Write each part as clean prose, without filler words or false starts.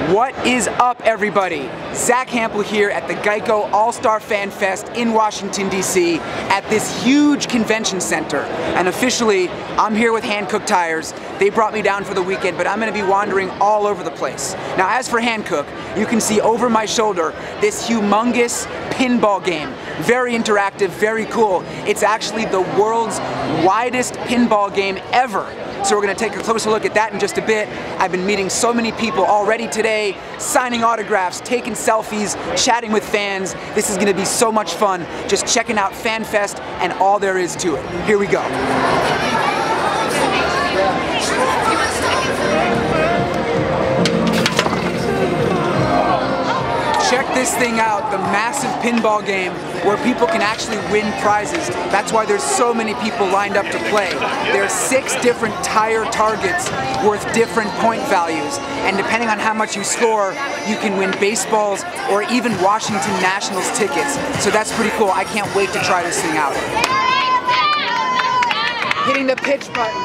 What is up, everybody? Zach Hampel here at the Geico All-Star FanFest in Washington, D.C. at this huge convention center. And officially, I'm here with Hankook Tires. They brought me down for the weekend, but I'm going to be wandering all over the place. Now, as for Hankook, you can see over my shoulder this humongous pinball game. Very interactive, very cool. It's actually the world's widest pinball game ever. So we're going to take a closer look at that in just a bit. I've been meeting so many people already today, signing autographs, taking selfies, chatting with fans. This is going to be so much fun, just checking out FanFest and all there is to it. Here we go. Check this thing out, the massive pinball game where people can actually win prizes. That's why there's so many people lined up to play. There's 6 different tire targets worth different point values, and depending on how much you score, you can win baseballs or even Washington Nationals tickets. So that's pretty cool. I can't wait to try this thing out. Hitting the pitch button.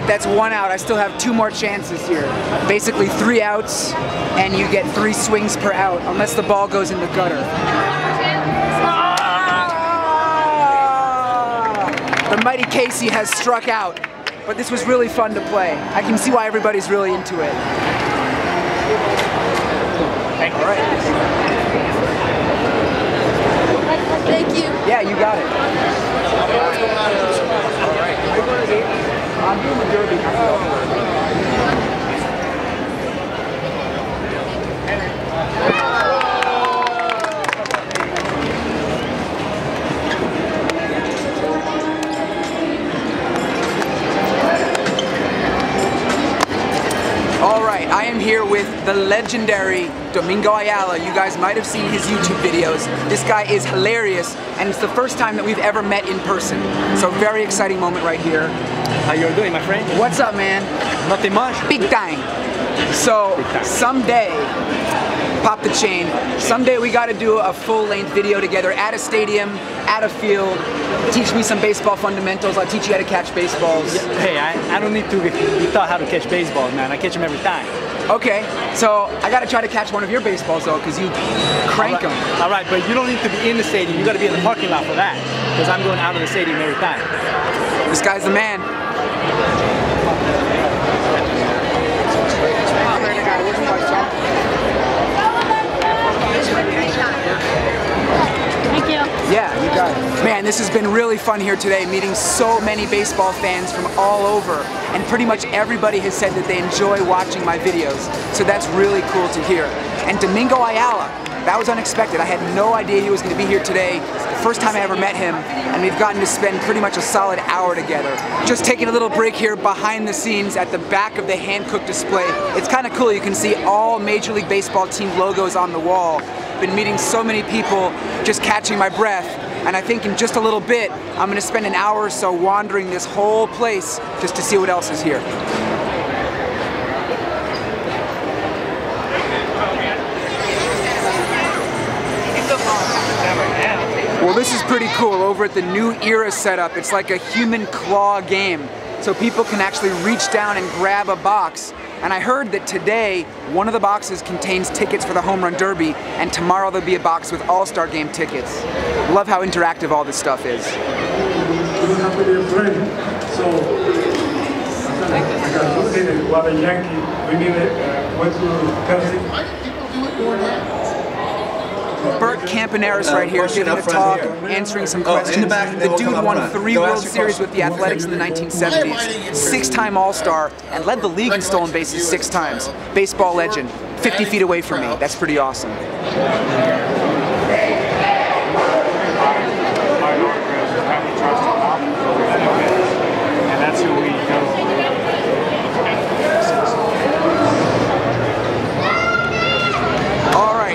That's 1 out. I still have 2 more chances here. Basically 3 outs, and you get 3 swings per out, unless the ball goes in the gutter. The mighty Casey has struck out, but this was really fun to play. I can see why everybody's really into it. All right. Thank you. Yeah, you got it. All right. I'm doing the derby. All right, I am here with the legendary Domingo Ayala. You guys might have seen his YouTube videos. This guy is hilarious, and it's the first time that we've ever met in person. So very exciting moment right here. How you doing, my friend? What's up, man? Nothing much. Big time. So someday, pop the chain, someday we got to do a full-length video together at a stadium, at a field. Teach me some baseball fundamentals. I'll teach you how to catch baseballs. Yeah, hey, I don't need to be taught how to catch baseballs, man. I catch them every time. Okay, so I got to try to catch one of your baseballs, though, because you crank them. All right, but you don't need to be in the stadium. You got to be in the parking lot for that, because I'm going out of the stadium every time. This guy's the man. Thank you. Yeah, you got it. Man, this has been really fun here today, meeting so many baseball fans from all over, and pretty much everybody has said that they enjoy watching my videos, so that's really cool to hear. And Domingo Ayala, that was unexpected. I had no idea he was going to be here today. The first time I ever met him, and we've gotten to spend pretty much a solid hour together. Just taking a little break here behind the scenes at the back of the Hankook display. It's kind of cool. You can see all Major League Baseball team logos on the wall. Been meeting so many people, just catching my breath. And I think in just a little bit, I'm going to spend an hour or so wandering this whole place just to see what else is here. Well, this is pretty cool. Over at the New Era setup, it's like a human claw game. So people can actually reach down and grab a box. And I heard that today, one of the boxes contains tickets for the Home Run Derby, and tomorrow there'll be a box with All-Star Game tickets. Love how interactive all this stuff is. So, I got located while the Yankee went to Tennessee. Bert Campaneris right here giving a talk, answering some questions. The dude won 3 World Series with the Athletics in the 1970s, 6-time All-Star, and led the league in stolen bases 6 times. Baseball legend, 50 feet away from me. That's pretty awesome. And that's who we go.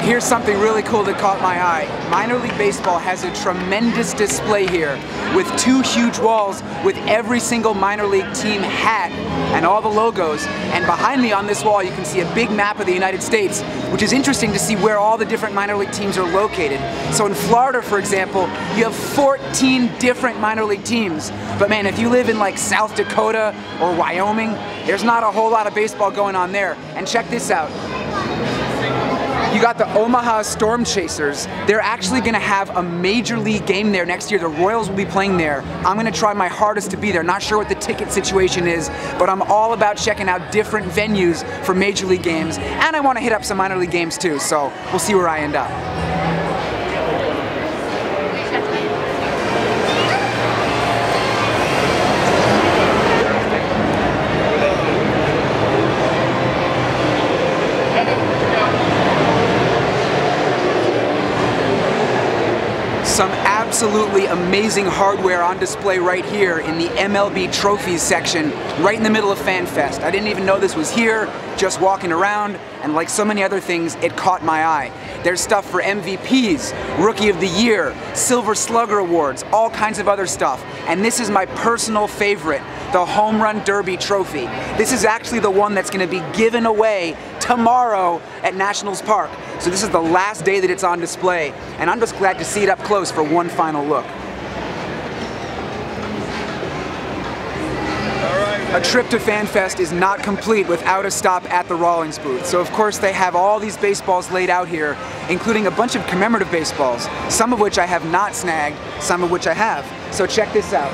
Here's something really cool that caught my eye. Minor League Baseball has a tremendous display here with 2 huge walls with every single minor league team hat and all the logos. And behind me on this wall you can see a big map of the United States which is interesting to see where all the different minor league teams are located. So in Florida, for example, you have 14 different minor league teams. But man, if you live in like South Dakota or Wyoming, there's not a whole lot of baseball going on there. And check this out. You got the Omaha Storm Chasers. They're actually going to have a major league game there next year. The Royals will be playing there. I'm going to try my hardest to be there. Not sure what the ticket situation is, but I'm all about checking out different venues for major league games. And I want to hit up some minor league games too, so we'll see where I end up. Some absolutely amazing hardware on display right here in the MLB trophies section, right in the middle of FanFest. I didn't even know this was here, just walking around, and like so many other things, it caught my eye. There's stuff for MVPs, Rookie of the Year, Silver Slugger Awards, all kinds of other stuff. And this is my personal favorite, the Home Run Derby trophy. This is actually the one that's going to be given away tomorrow at Nationals Park. So this is the last day that it's on display, and I'm just glad to see it up close for one final look. A trip to FanFest is not complete without a stop at the Rawlings booth. So of course they have all these baseballs laid out here, including a bunch of commemorative baseballs, some of which I have not snagged, some of which I have. So check this out.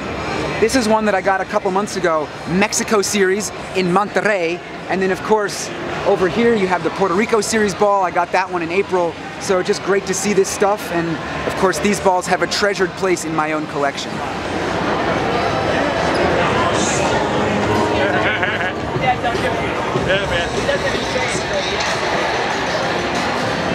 This is one that I got a couple months ago, Mexico Series in Monterrey, and then of course over here you have the Puerto Rico Series ball. I got that one in April, so just great to see this stuff, and of course these balls have a treasured place in my own collection.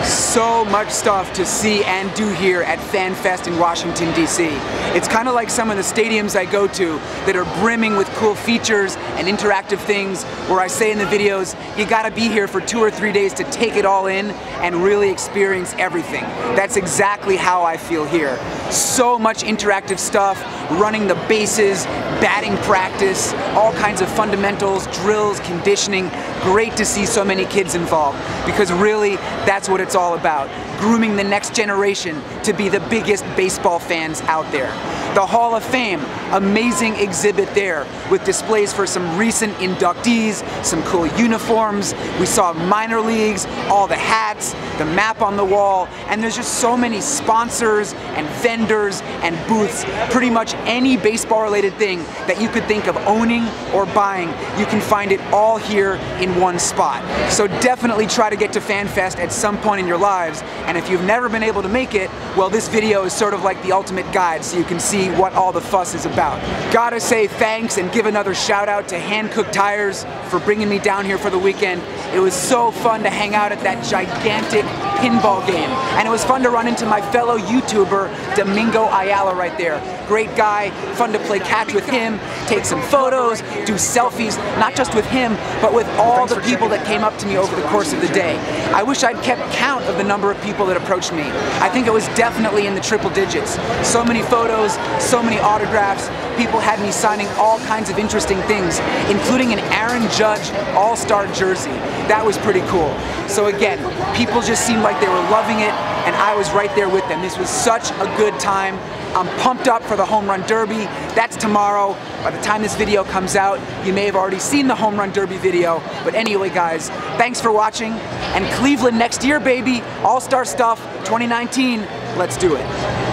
So much stuff to see and do here at FanFest in Washington, D.C. It's kind of like some of the stadiums I go to that are brimming with cool features and interactive things, where I say in the videos, you gotta be here for 2 or 3 days to take it all in and really experience everything. That's exactly how I feel here. So much interactive stuff, running the bases, batting practice, all kinds of fundamentals, drills, conditioning. Great to see so many kids involved, because really that's what it's all about. Grooming the next generation to be the biggest baseball fans out there. The Hall of Fame, amazing exhibit there with displays for some recent inductees, some cool uniforms. We saw minor leagues, all the hats, the map on the wall, and there's just so many sponsors and vendors and booths. Pretty much any baseball related thing that you could think of owning or buying, you can find it all here in one spot. So definitely try to get to FanFest at some point in your lives, and if you've never been able to make it, well, this video is sort of like the ultimate guide, so you can see what all the fuss is about. Gotta say thanks and give another shout out to Hankook Tires for bringing me down here for the weekend. It was so fun to hang out at that gigantic pinball game, and it was fun to run into my fellow YouTuber Domingo Ayala right there. Great guy, fun to play catch with him, take some photos, do selfies, not just with him, but with all the people that came up to me over the course of the day. I wish I'd kept count of the number of people that approached me. I think it was definitely in the triple digits. So many photos, so many autographs. People had me signing all kinds of interesting things, including an Aaron Judge All-Star jersey. That was pretty cool. So again, people just seemed like they were loving it, and I was right there with them. This was such a good time. I'm pumped up for the Home Run Derby. That's tomorrow. By the time this video comes out, you may have already seen the Home Run Derby video. But anyway, guys, thanks for watching. And Cleveland next year, baby. All-Star stuff, 2019. Let's do it.